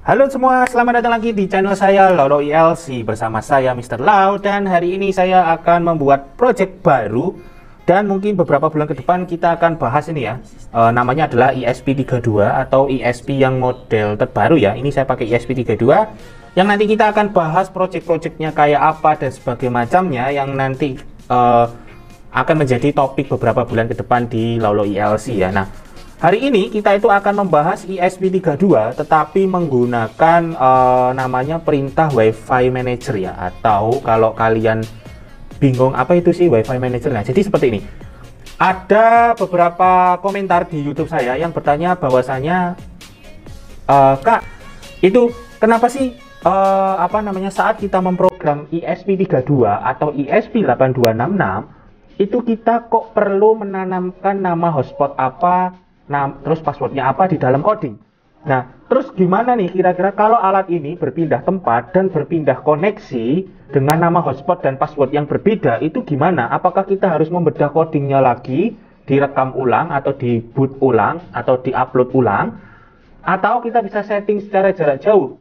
Halo semua, selamat datang lagi di channel saya Lolo ILC bersama saya Mr. Lau, dan hari ini saya akan membuat project baru dan mungkin beberapa bulan ke depan kita akan bahas ini ya. Namanya adalah ESP32 atau ESP yang model terbaru ya. Ini saya pakai ESP32 yang nanti kita akan bahas project-projectnya kayak apa dan sebagainya macamnya yang nanti akan menjadi topik beberapa bulan ke depan di Lolo ILC ya. Nah, hari ini kita itu akan membahas ESP32 tetapi menggunakan namanya perintah Wi-Fi Manager ya, atau kalau kalian bingung apa itu sih Wi-Fi Manager. Nah, jadi seperti ini. Ada beberapa komentar di YouTube saya yang bertanya bahwasanya Kak, itu kenapa sih saat kita memprogram ESP32 atau ESP8266 itu kita kok perlu menanamkan nama hotspot apa, terus passwordnya apa di dalam coding. Nah, terus gimana nih kira-kira kalau alat ini berpindah tempat dan berpindah koneksi dengan nama hotspot dan password yang berbeda, itu gimana? Apakah kita harus membedah codingnya lagi, direkam ulang atau di boot ulang atau di upload ulang, atau kita bisa setting secara jarak jauh?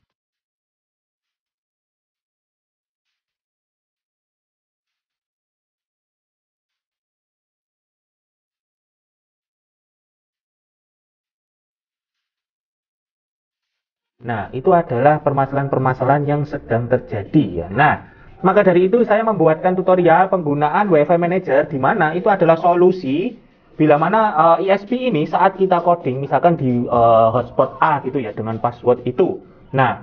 Nah, itu adalah permasalahan-permasalahan yang sedang terjadi ya. Nah, maka dari itu saya membuatkan tutorial penggunaan Wi-Fi Manager, di mana itu adalah solusi bila mana ESP ini saat kita coding misalkan di hotspot A gitu ya dengan password itu. Nah,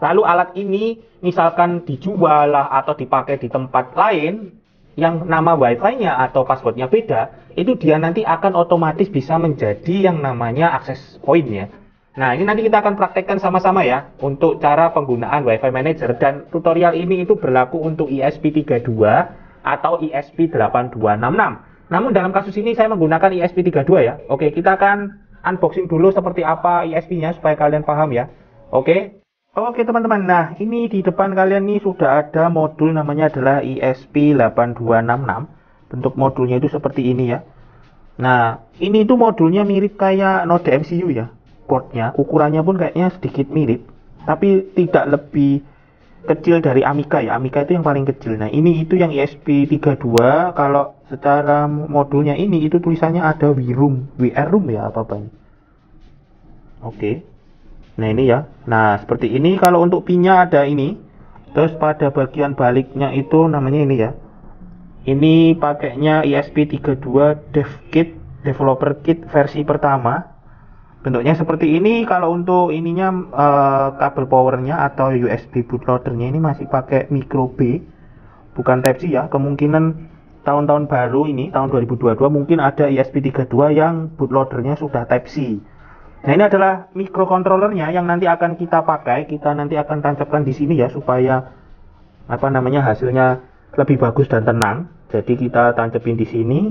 lalu alat ini misalkan dijual lah atau dipakai di tempat lain yang nama Wi-Fi-nya atau passwordnya beda, itu dia nanti akan otomatis bisa menjadi yang namanya access point ya. Nah, ini nanti kita akan praktekkan sama-sama ya untuk cara penggunaan Wi-Fi Manager, dan tutorial ini itu berlaku untuk ESP32 atau ESP8266. Namun dalam kasus ini saya menggunakan ESP32 ya. Oke, kita akan unboxing dulu seperti apa ESP-nya supaya kalian paham ya. Oke. Oke teman-teman, nah ini di depan kalian nih sudah ada modul namanya adalah ESP8266. Bentuk modulnya itu seperti ini ya. Nah, ini itu modulnya mirip kayak Node MCU ya. Portnya, ukurannya pun kayaknya sedikit mirip, tapi tidak lebih kecil dari Amiga ya. Amiga itu yang paling kecil. Nah, ini itu yang ESP32. Kalau secara modulnya ini itu tulisannya ada WR room ya, apa ini. Oke. Nah, ini ya. Nah, seperti ini. Kalau untuk pinnya ada ini. Terus pada bagian baliknya itu namanya ini ya. Ini pakainya ESP32 Dev Kit, Developer Kit versi pertama. Bentuknya seperti ini. Kalau untuk ininya kabel powernya atau USB bootloadernya ini masih pakai micro B, bukan Type-C ya. Kemungkinan tahun-tahun baru ini, tahun 2022 mungkin ada ESP32 yang bootloadernya sudah Type-C. Nah, ini adalah microcontrollernya yang nanti akan kita pakai. Kita nanti akan tancapkan di sini ya supaya hasilnya lebih bagus dan tenang. Jadi kita tancapin di sini.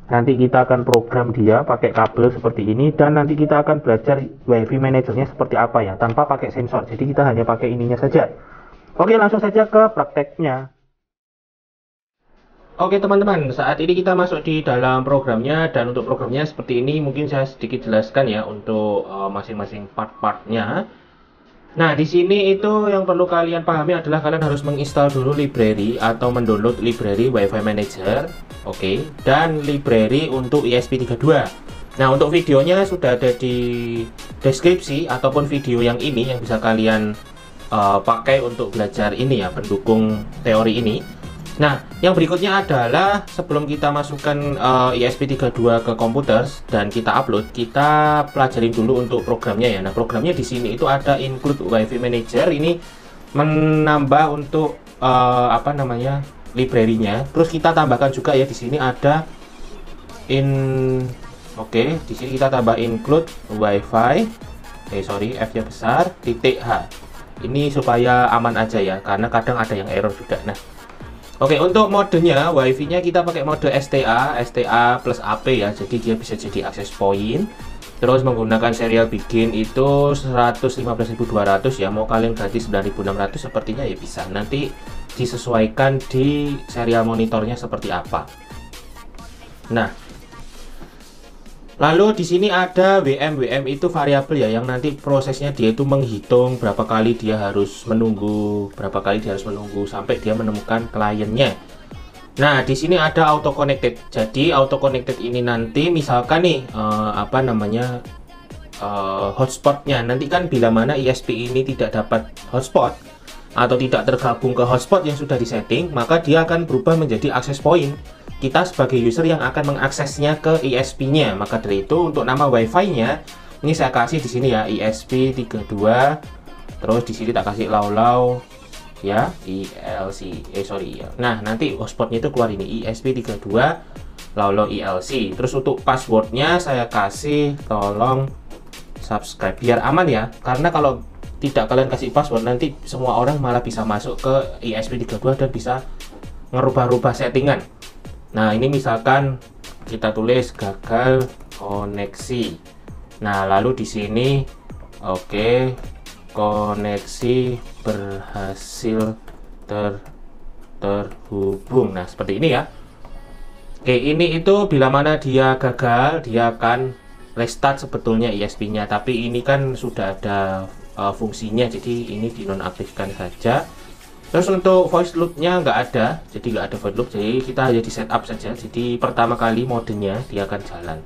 Nanti kita akan program dia pakai kabel seperti ini, dan nanti kita akan belajar Wi-Fi Managernya seperti apa ya, tanpa pakai sensor. Jadi kita hanya pakai ininya saja. Oke, langsung saja ke prakteknya. Oke teman-teman, saat ini kita masuk di dalam programnya, dan untuk programnya seperti ini. Mungkin saya sedikit jelaskan ya untuk masing-masing part-partnya. Nah, di sini itu yang perlu kalian pahami adalah kalian harus menginstal dulu library atau mendownload library Wi-Fi Manager. Oke, dan library untuk ESP32. Nah, untuk videonya sudah ada di deskripsi ataupun video yang ini yang bisa kalian pakai untuk belajar ini ya, pendukung teori ini. Nah, yang berikutnya adalah sebelum kita masukkan ESP32 ke komputer dan kita upload, kita pelajarin dulu untuk programnya ya. Nah, programnya di sini itu ada include Wi-Fi Manager, ini menambah untuk library-nya. Terus kita tambahkan juga ya di sini ada di sini kita tambah include Wi-Fi. F-nya besar, .h. Ini supaya aman aja ya, karena kadang ada yang error juga. Nah, untuk modenya Wi-Fi-nya kita pakai mode STA plus AP ya. Jadi dia bisa jadi access point. Terus menggunakan serial begin itu 115.200 ya. Mau kalian ganti 9.600 sepertinya ya bisa. Nanti disesuaikan di serial monitornya seperti apa. Nah, Lalu di sini ada WM. WM itu variabel ya, yang nanti prosesnya dia itu menghitung berapa kali dia harus menunggu, sampai dia menemukan kliennya. Nah, di sini ada auto connected. Jadi auto connected ini nanti misalkan nih hotspotnya nanti kan bila mana ISP ini tidak dapat hotspot atau tidak tergabung ke hotspot yang sudah disetting, maka dia akan berubah menjadi access point. Kita sebagai user yang akan mengaksesnya ke ISP-nya. Maka dari itu untuk nama WiFi-nya ini saya kasih di sini ya ESP32. Terus di sini tak kasih lau ya ILC. Nah, nanti hotspotnya itu keluar ini ESP32 lau ILC. Terus untuk passwordnya saya kasih tolong subscribe biar aman ya. Karena kalau tidak kalian kasih password nanti semua orang malah bisa masuk ke ESP32 dan bisa ngerubah-rubah settingan. Nah, ini misalkan kita tulis gagal koneksi. Nah, lalu di sini oke, koneksi berhasil terhubung. Nah, seperti ini ya. Oke, ini itu bila mana dia gagal, dia akan restart sebetulnya ISP-nya, tapi ini kan sudah ada fungsinya, jadi ini dinonaktifkan saja. Terus untuk voice loop-nya nggak ada, jadi nggak ada voice loop, jadi kita hanya di setup saja. Jadi pertama kali modenya dia akan jalan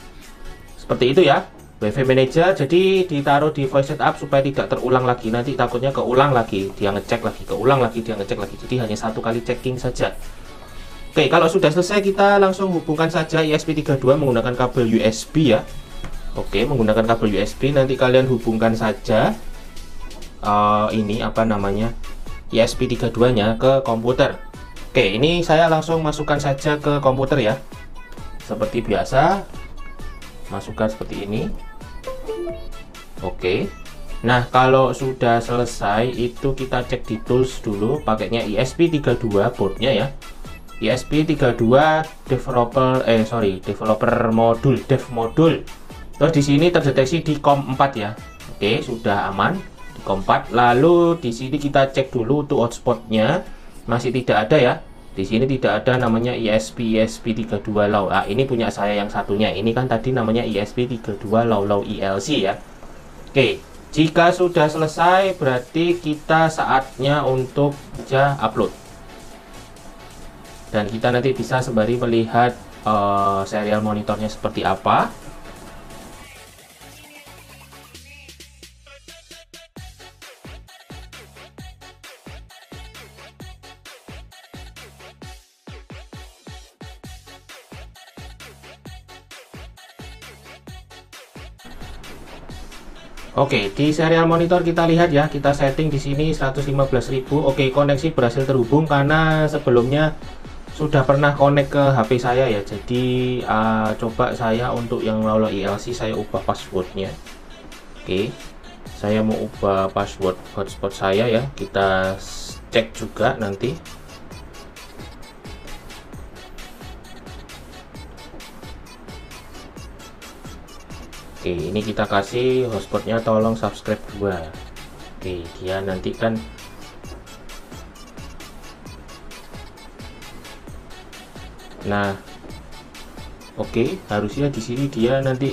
seperti itu ya. WiFi Manager jadi ditaruh di voice setup supaya tidak terulang lagi, nanti takutnya keulang lagi, dia ngecek lagi, keulang lagi, dia ngecek lagi. Jadi hanya satu kali checking saja. Oke, kalau sudah selesai kita langsung hubungkan saja ESP32 menggunakan kabel USB ya. Oke, menggunakan kabel USB nanti kalian hubungkan saja ESP32 nya ke komputer. Oke, ini saya langsung masukkan saja ke komputer ya. Seperti biasa, masukkan seperti ini. Oke. Nah, kalau sudah selesai itu kita cek di tools dulu, pakainya ESP32 boardnya ya. ESP32 developer modul, dev modul. Terus di sini terdeteksi di COM4 ya. Oke, sudah aman. Kompat. Lalu di sini kita cek dulu untuk hotspotnya, masih tidak ada ya. Di sini tidak ada namanya ESP32 lau. Ah, ini punya saya yang satunya. Ini kan tadi namanya ESP32 lau ILC ya. Oke, jika sudah selesai berarti kita saatnya untuk upload. Dan kita nanti bisa sembari melihat serial monitornya seperti apa. Oke, di serial monitor kita lihat ya, kita setting di sini 115.000. Oke, koneksi berhasil terhubung karena sebelumnya sudah pernah connect ke HP saya ya. Jadi coba saya untuk yang lau ILC saya ubah passwordnya. Oke, saya mau ubah password hotspot saya ya. Kita cek juga nanti. Oke, ini kita kasih hotspotnya tolong subscribe 2. Oke, dia nanti kan nah, oke, harusnya di sini dia nanti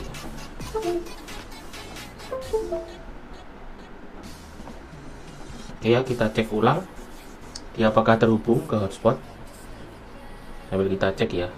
oke ya, kita cek ulang dia apakah terhubung ke hotspot sambil kita cek ya.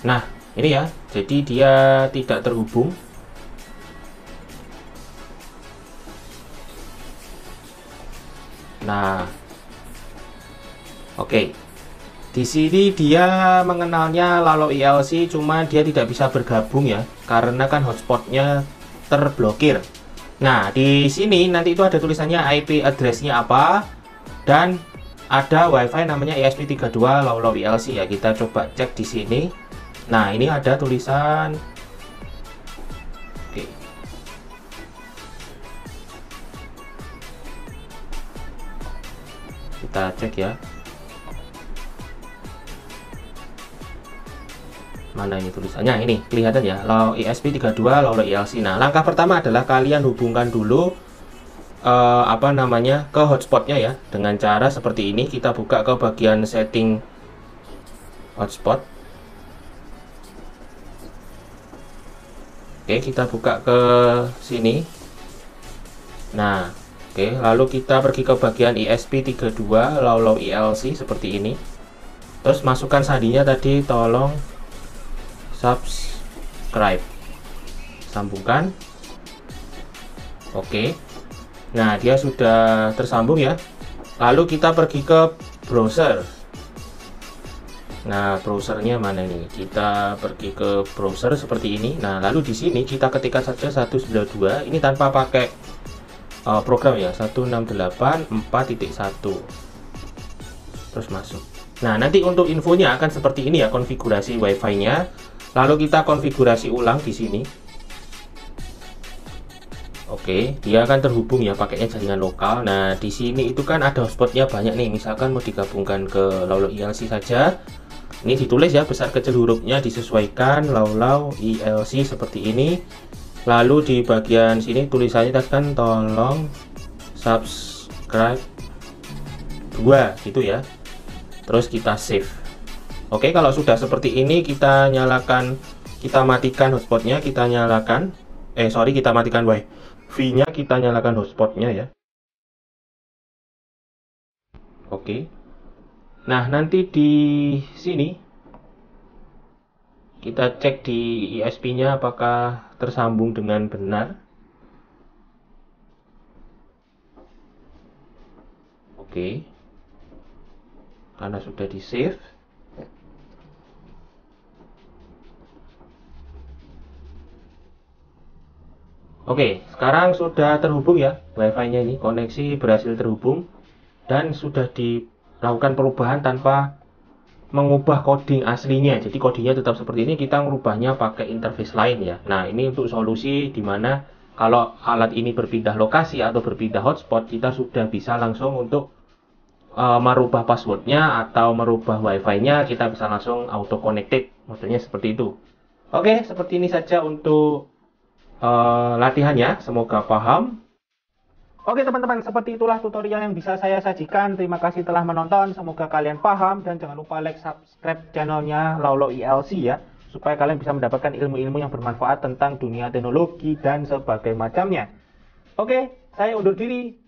Nah, ini ya, jadi dia tidak terhubung. Nah, oke. Di sini dia mengenalnya lau ILC, cuma dia tidak bisa bergabung ya, karena kan hotspotnya terblokir. Nah, di sini nanti itu ada tulisannya IP address-nya apa, dan ada WiFi namanya ESP32 lau ILC ya. Kita coba cek di sini. Nah, ini ada tulisan. Oke. Kita cek ya. Mana ini tulisannya? Ini kelihatan ya, Lau ESP32 Lau ILC. Nah, langkah pertama adalah kalian hubungkan dulu ke hotspotnya ya, dengan cara seperti ini. Kita buka ke bagian setting hotspot. Oke, kita buka ke sini. Nah, oke, lalu kita pergi ke bagian ESP32 Lau ILC seperti ini. Terus masukkan sandinya tadi, tolong subscribe, sambungkan. Oke, nah dia sudah tersambung ya. Lalu kita pergi ke browser. Nah, browsernya mana nih? Kita pergi ke browser seperti ini. Nah, lalu di sini kita ketikkan saja 192 ini tanpa pakai program ya, 168.4.1, terus masuk. Nah, nanti untuk infonya akan seperti ini ya, konfigurasi WiFi-nya. Lalu kita konfigurasi ulang di sini. Oke, dia akan terhubung ya, pakainya jaringan lokal. Nah, di sini itu kan ada hotspotnya banyak nih. Misalkan mau digabungkan ke Lau ILC saja. Ini ditulis ya, besar kecil hurufnya disesuaikan, Lau ILC seperti ini. Lalu di bagian sini tulisannya kan tolong subscribe 2 gitu ya. Terus kita save. Oke, kalau sudah seperti ini kita matikan hotspotnya, kita matikan wifi-nya, kita nyalakan hotspotnya ya. Oke. Nah, nanti di sini kita cek di ESP-nya apakah tersambung dengan benar. Oke. Karena sudah di save. Oke, sekarang sudah terhubung ya WiFi-nya ini, koneksi berhasil terhubung dan sudah dilakukan perubahan tanpa mengubah coding aslinya. Jadi codingnya tetap seperti ini, kita merubahnya pakai interface lain ya. Nah, ini untuk solusi dimana kalau alat ini berpindah lokasi atau berpindah hotspot, kita sudah bisa langsung untuk merubah passwordnya atau merubah WiFi-nya, kita bisa langsung auto connected, modelnya seperti itu. Oke, seperti ini saja untuk latihannya, semoga paham. Oke teman-teman, seperti itulah tutorial yang bisa saya sajikan. Terima kasih telah menonton, semoga kalian paham dan jangan lupa like, subscribe channelnya Lau ILC ya, supaya kalian bisa mendapatkan ilmu-ilmu yang bermanfaat tentang dunia teknologi dan sebagainya macamnya. Oke, saya undur diri.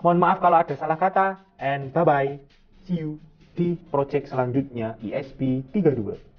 Mohon maaf kalau ada salah kata, and bye-bye. See you di project selanjutnya ESP32.